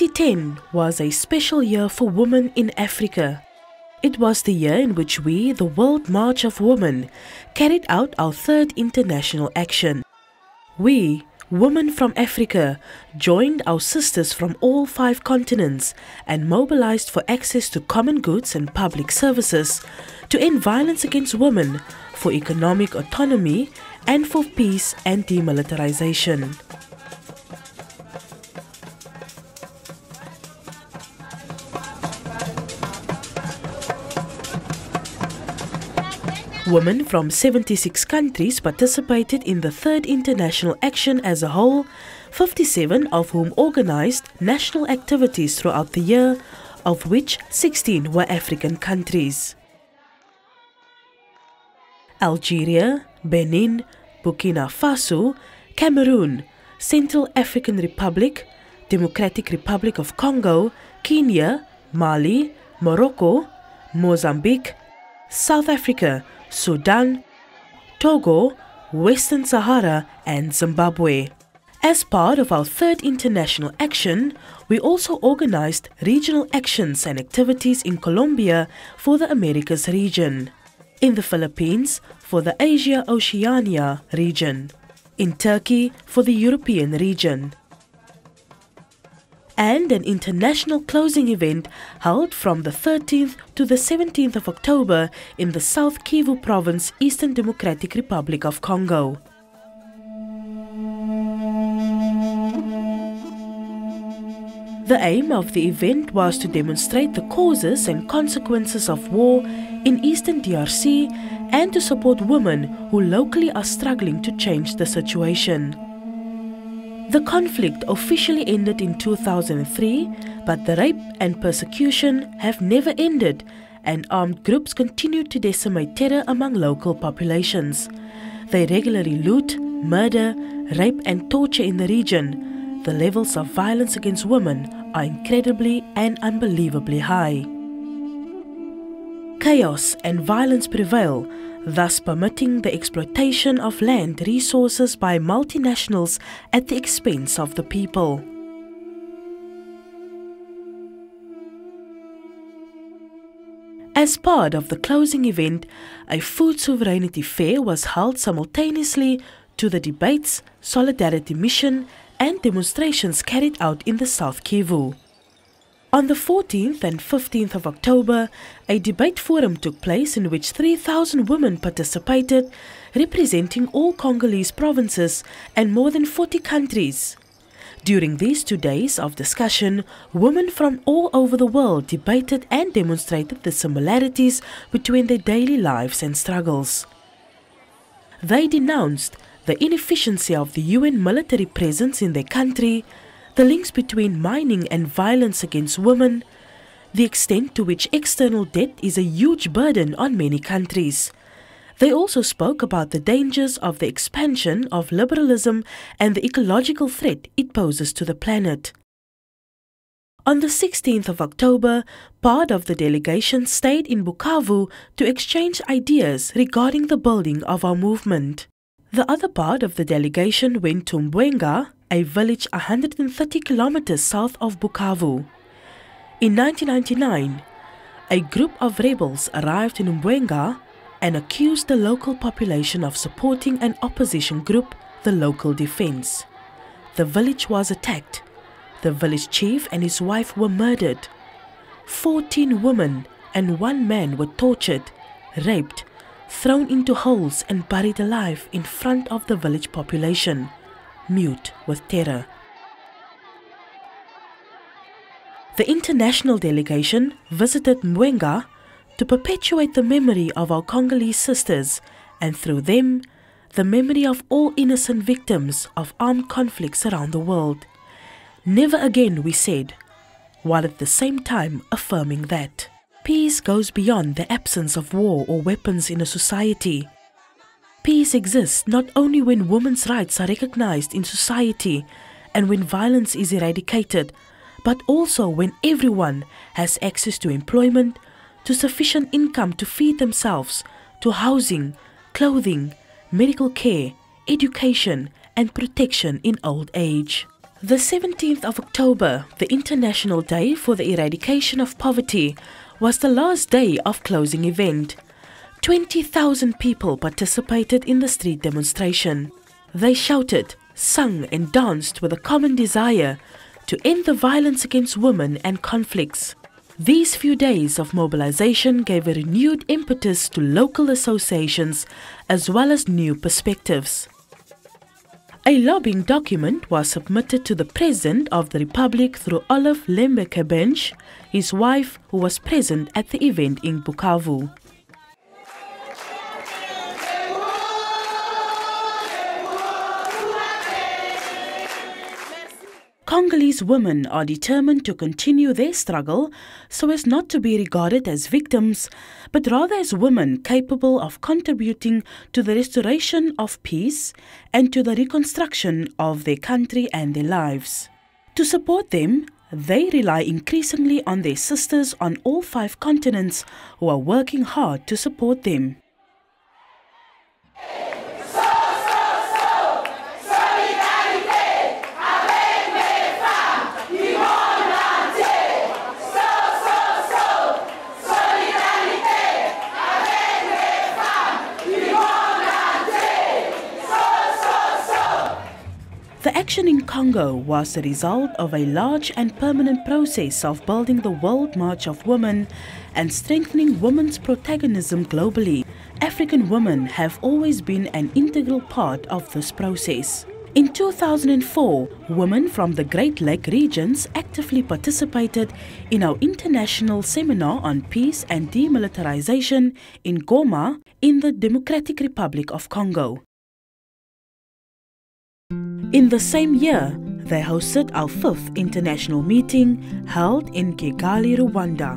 2010 was a special year for women in Africa. It was the year in which we, the World March of Women, carried out our third international action. We, women from Africa, joined our sisters from all 5 continents and mobilized for access to common goods and public services, to end violence against women, for economic autonomy, and for peace and demilitarization. Women from 76 countries participated in the third international action as a whole, 57 of whom organized national activities throughout the year, of which 16 were African countries. Algeria, Benin, Burkina Faso, Cameroon, Central African Republic, Democratic Republic of Congo, Kenya, Mali, Morocco, Mozambique, South Africa, Sudan, Togo, Western Sahara and Zimbabwe. As part of our third international action, we also organized regional actions and activities in Colombia for the Americas region, in the Philippines for the Asia-Oceania region, in Turkey for the European region, and an international closing event held from the 13th to the 17th of October in the South Kivu Province, Eastern Democratic Republic of Congo. The aim of the event was to demonstrate the causes and consequences of war in Eastern DRC and to support women who locally are struggling to change the situation. The conflict officially ended in 2003, but the rape and persecution have never ended, and armed groups continue to decimate terror among local populations. They regularly loot, murder, rape and torture in the region. The levels of violence against women are incredibly and unbelievably high. Chaos and violence prevail, thus permitting the exploitation of land resources by multinationals at the expense of the people. As part of the closing event, a food sovereignty fair was held simultaneously to the debates, solidarity mission and demonstrations carried out in the South Kivu. On the 14th and 15th of October, a debate forum took place in which 3,000 women participated, representing all Congolese provinces and more than 40 countries. During these 2 days of discussion, women from all over the world debated and demonstrated the similarities between their daily lives and struggles. They denounced the inefficiency of the UN military presence in their country, the links between mining and violence against women, the extent to which external debt is a huge burden on many countries. They also spoke about the dangers of the expansion of liberalism and the ecological threat it poses to the planet. On the 16th of October, part of the delegation stayed in Bukavu to exchange ideas regarding the building of our movement. The other part of the delegation went to Mbwenga, a village 130 kilometers south of Bukavu. In 1999, a group of rebels arrived in Mbwenga and accused the local population of supporting an opposition group, the Local Defense. The village was attacked. The village chief and his wife were murdered. 14 women and 1 man were tortured, raped, thrown into holes and buried alive in front of the village population, mute with terror. The international delegation visited Mbwenga to perpetuate the memory of our Congolese sisters and through them, the memory of all innocent victims of armed conflicts around the world. Never again, we said, while at the same time affirming that peace goes beyond the absence of war or weapons in a society. Peace exists not only when women's rights are recognized in society and when violence is eradicated, but also when everyone has access to employment, to sufficient income to feed themselves, to housing, clothing, medical care, education, and protection in old age. The 17th of October, the International Day for the Eradication of Poverty, was the last day of closing event. 20,000 people participated in the street demonstration. They shouted, sung and danced with a common desire to end the violence against women and conflicts. These few days of mobilization gave a renewed impetus to local associations as well as new perspectives. A lobbying document was submitted to the President of the Republic through Olaf Lembekebench, his wife, who was present at the event in Bukavu. Congolese women are determined to continue their struggle so as not to be regarded as victims, but rather as women capable of contributing to the restoration of peace and to the reconstruction of their country and their lives. To support them, they rely increasingly on their sisters on all 5 continents who are working hard to support them. The action in Congo was the result of a large and permanent process of building the World March of Women and strengthening women's protagonism globally. African women have always been an integral part of this process. In 2004, women from the Great Lake regions actively participated in our international seminar on peace and demilitarization in Goma in the Democratic Republic of Congo. In the same year, they hosted our 5th international meeting held in Kigali, Rwanda.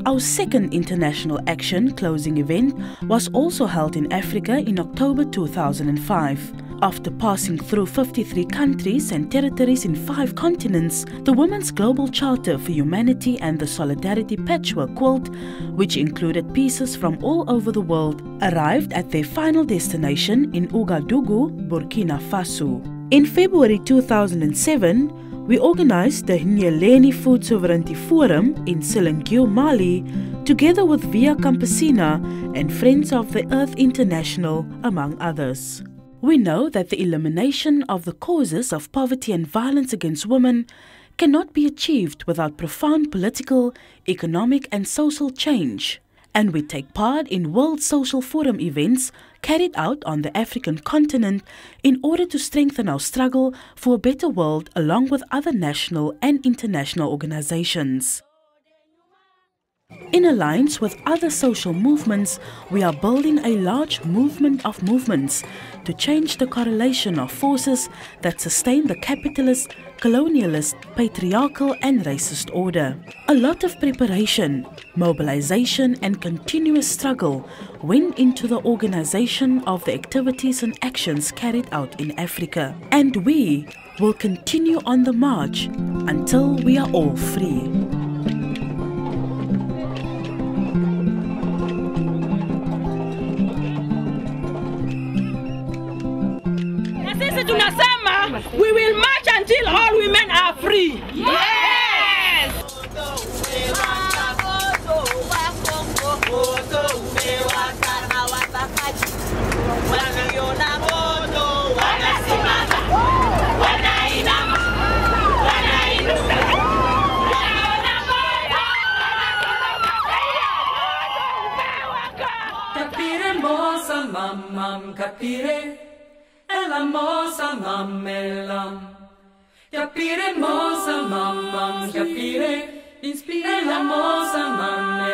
Our 2nd international action closing event was also held in Africa in October 2005. After passing through 53 countries and territories in 5 continents, the Women's Global Charter for Humanity and the Solidarity Patchwork Quilt, which included pieces from all over the world, arrived at their final destination in Ouagadougou, Burkina Faso. In February 2007, we organized the Nyeleni Food Sovereignty Forum in Selengyo, Mali, together with Via Campesina and Friends of the Earth International, among others. We know that the elimination of the causes of poverty and violence against women cannot be achieved without profound political, economic and social change, and we take part in World Social Forum events carried out on the African continent in order to strengthen our struggle for a better world along with other national and international organizations. In alliance with other social movements, we are building a large movement of movements to change the correlation of forces that sustain the capitalist, colonialist, patriarchal and racist order. A lot of preparation, mobilization and continuous struggle went into the organization of the activities and actions carried out in Africa. And we will continue on the march until we are all free. Tunasema, we will march until all women are free. Yes! Capire moça mamam capire. Ela moça mamelam, capire moça mamam capire, inspira ela moça mamam.